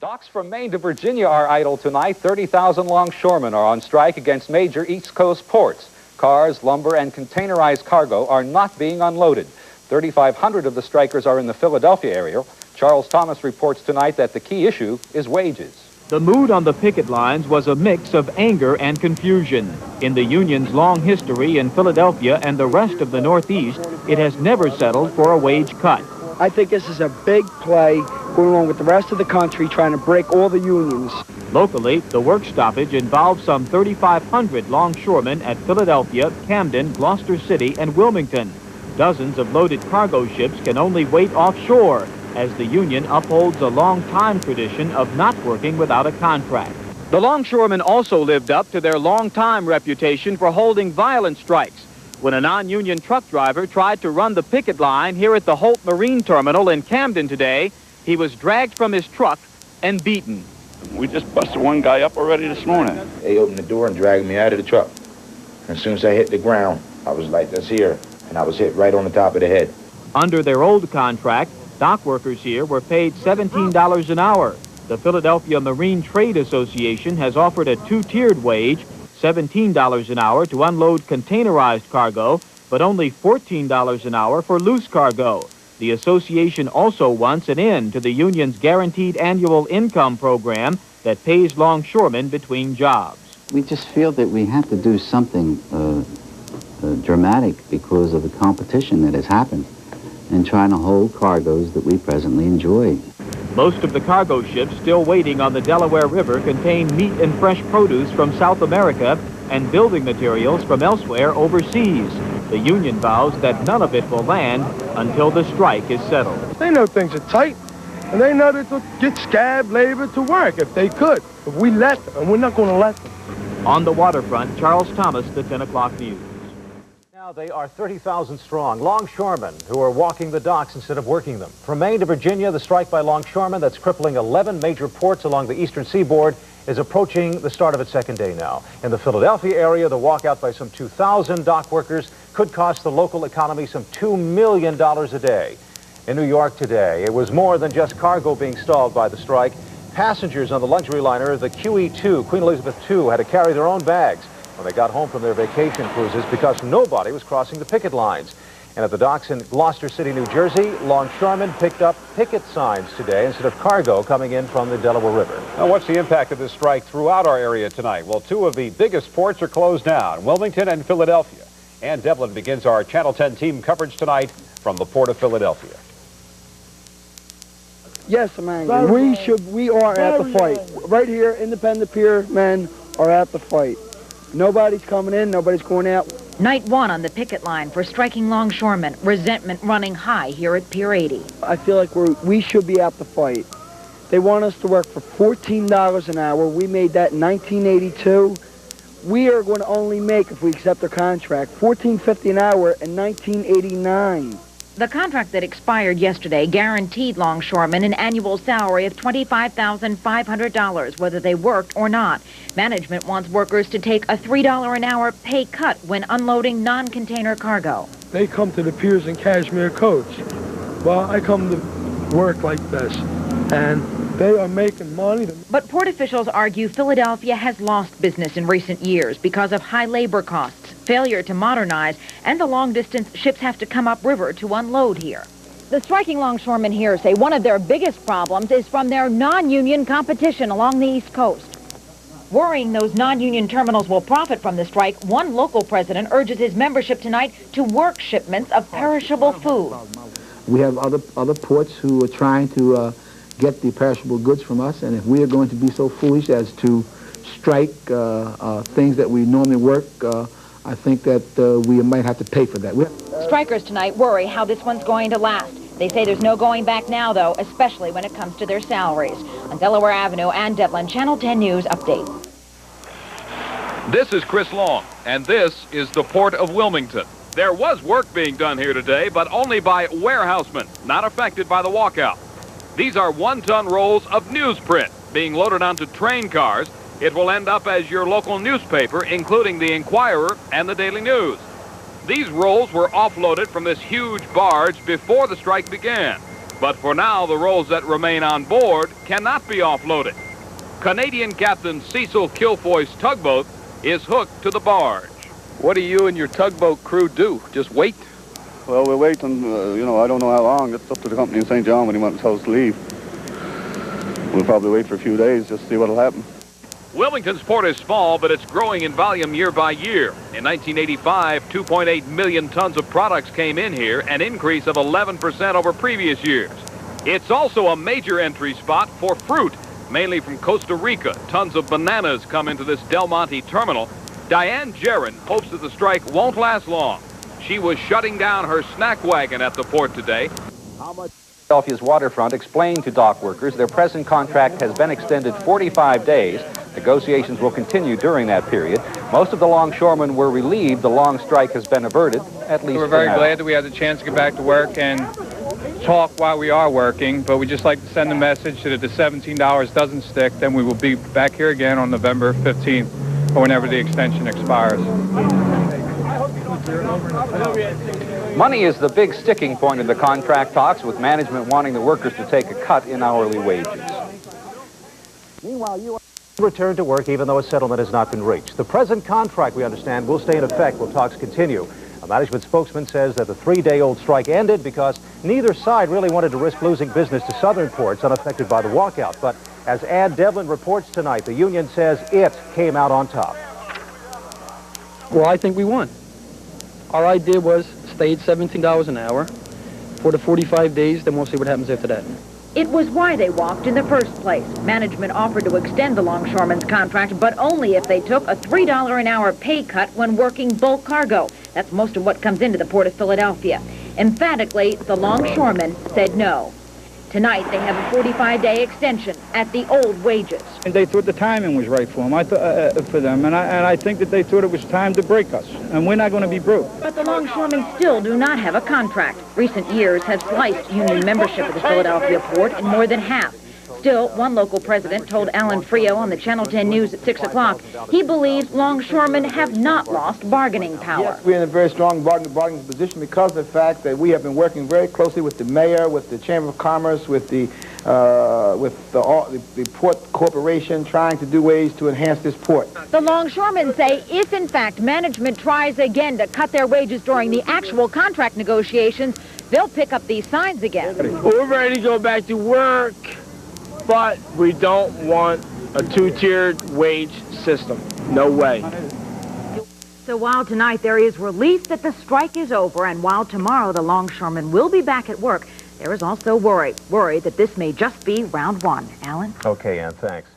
Docks from Maine to Virginia are idle tonight. 30,000 longshoremen are on strike against major East Coast ports. Cars, lumber, and containerized cargo are not being unloaded. 3,500 of the strikers are in the Philadelphia area. Charles Thomas reports tonight that the key issue is wages. The mood on the picket lines was a mix of anger and confusion. In the union's long history in Philadelphia and the rest of the Northeast, it has never settled for a wage cut. I think this is a big play going along with the rest of the country trying to break all the unions. Locally, the work stoppage involves some 3,500 longshoremen at Philadelphia, Camden, Gloucester City, and Wilmington. Dozens of loaded cargo ships can only wait offshore as the union upholds a long-time tradition of not working without a contract. The longshoremen also lived up to their long-time reputation for holding violent strikes. When a non-union truck driver tried to run the picket line here at the Holt Marine Terminal in Camden today, he was dragged from his truck and beaten. We just busted one guy up already this morning. They opened the door and dragged me out of the truck. As soon as I hit the ground, I was like, that's here. And I was hit right on the top of the head. Under their old contract, dock workers here were paid $17 an hour. The Philadelphia Marine Trade Association has offered a two-tiered wage, $17 an hour to unload containerized cargo, but only $14 an hour for loose cargo. The association also wants an end to the union's guaranteed annual income program that pays longshoremen between jobs. We just feel that we have to do something dramatic because of the competition that has happened and trying to hold cargoes that we presently enjoy. Most of the cargo ships still waiting on the Delaware River contain meat and fresh produce from South America and building materials from elsewhere overseas. The union vows that none of it will land until the strike is settled. They know things are tight, and they know that they'll get scab labor to work if they could. If we let them, and we're not going to let them. On the waterfront, Charles Thomas, the 10 o'clock news. Now they are 30,000 strong, longshoremen who are walking the docks instead of working them. From Maine to Virginia, the strike by longshoremen that's crippling 11 major ports along the eastern seaboard is approaching the start of its second day now. In the Philadelphia area, the walkout by some 2,000 dock workers could cost the local economy some $2 million a day. In New York today, it was more than just cargo being stalled by the strike. Passengers on the luxury liner, the QE2, Queen Elizabeth II, had to carry their own bags when they got home from their vacation cruises because nobody was crossing the picket lines. And at the docks in Gloucester City, New Jersey, longshoremen picked up picket signs today instead of cargo coming in from the Delaware River. Now, what's the impact of this strike throughout our area tonight? Well, two of the biggest ports are closed down, Wilmington and Philadelphia. Ann Devlin begins our Channel 10 team coverage tonight from the Port of Philadelphia. Yes, I'm angry. We are at the fight. Right here, Independent Pier men are at the fight. Nobody's coming in, nobody's going out. Night one on the picket line for striking longshoremen. Resentment running high here at Pier 80. I feel like we should be at the fight. They want us to work for $14 an hour. We made that in 1982. We are going to only make, if we accept their contract, $14.50 an hour in 1989. The contract that expired yesterday guaranteed longshoremen an annual salary of $25,500, whether they worked or not. Management wants workers to take a $3 an hour pay cut when unloading non-container cargo. They come to the piers in cashmere coats. Well, I come to work like this, and they are making money. But port officials argue Philadelphia has lost business in recent years because of high labor costs, failure to modernize, and the long-distance ships have to come upriver to unload here. The striking longshoremen here say one of their biggest problems is from their non-union competition along the East Coast. Worrying those non-union terminals will profit from the strike, one local president urges his membership tonight to work shipments of perishable food. We have other ports who are trying to get the perishable goods from us, and if we are going to be so foolish as to strike things that we normally work, I think that we might have to pay for that. Strikers tonight worry how this one's going to last. They say there's no going back now, though, especially when it comes to their salaries. On Delaware Avenue, Ann Devlin, Channel 10 News Update. This is Chris Long, and this is the Port of Wilmington. There was work being done here today, but only by warehousemen, not affected by the walkout. These are one-ton rolls of newsprint being loaded onto train cars. It will end up as your local newspaper, including the Inquirer and the Daily News. These rolls were offloaded from this huge barge before the strike began. But for now, the rolls that remain on board cannot be offloaded. Canadian Captain Cecil Kilfoy's tugboat is hooked to the barge. What do you and your tugboat crew do? Just wait? Well, we're waiting, I don't know how long. It's up to the company in St. John when he wants to tell us to leave. We'll probably wait for a few days just to see what'll happen. Wilmington's port is small, but it's growing in volume year by year. In 1985, 2.8 million tons of products came in here, an increase of 11% over previous years. It's also a major entry spot for fruit, mainly from Costa Rica. Tons of bananas come into this Del Monte terminal. Diane Jaron hopes that the strike won't last long. She was shutting down her snack wagon at the port today. Philadelphia's waterfront explained to dock workers their present contract has been extended 45 days. Negotiations will continue during that period. Most of the longshoremen were relieved the long strike has been averted, at least We're very glad that we had the chance to get back to work and talk while we are working, but we just like to send a message that if the $17 doesn't stick, then we will be back here again on November 15th or whenever the extension expires. Money is the big sticking point in the contract talks, with management wanting the workers to take a cut in hourly wages. Meanwhile, you return to work even though a settlement has not been reached. The present contract, we understand, will stay in effect while talks continue. A management spokesman says that the 3-day-old strike ended because neither side really wanted to risk losing business to southern ports unaffected by the walkout. But as Ann Devlin reports tonight, the union says it came out on top. Well, I think we won. Our idea was stay at $17 an hour for the 45 days, then we'll see what happens after that. It was why they walked in the first place. Management offered to extend the longshoremen's contract, but only if they took a $3 an hour pay cut when working bulk cargo. That's most of what comes into the Port of Philadelphia. Emphatically, the longshoremen said no. Tonight, they have a 45-day extension at the old wages. And they thought the timing was right for them, and I think that they thought it was time to break us, and we're not going to be broke. But the longshoremen still do not have a contract. Recent years have sliced union membership at the Philadelphia port in more than half. Still, one local president told Alan Frio on the Channel 10 News at 6 o'clock he believes longshoremen have not lost bargaining power. Yes, we're in a very strong bargaining position because of the fact that we have been working very closely with the mayor, with the Chamber of Commerce, with the port corporation, trying to do ways to enhance this port. The longshoremen say if, in fact, management tries again to cut their wages during the actual contract negotiations, they'll pick up these signs again. We're ready to go back to work, but we don't want a two-tiered wage system. No way. So while tonight there is relief that the strike is over, and while tomorrow the longshoremen will be back at work, there is also worry that this may just be round one. Alan? Okay, Ann, thanks.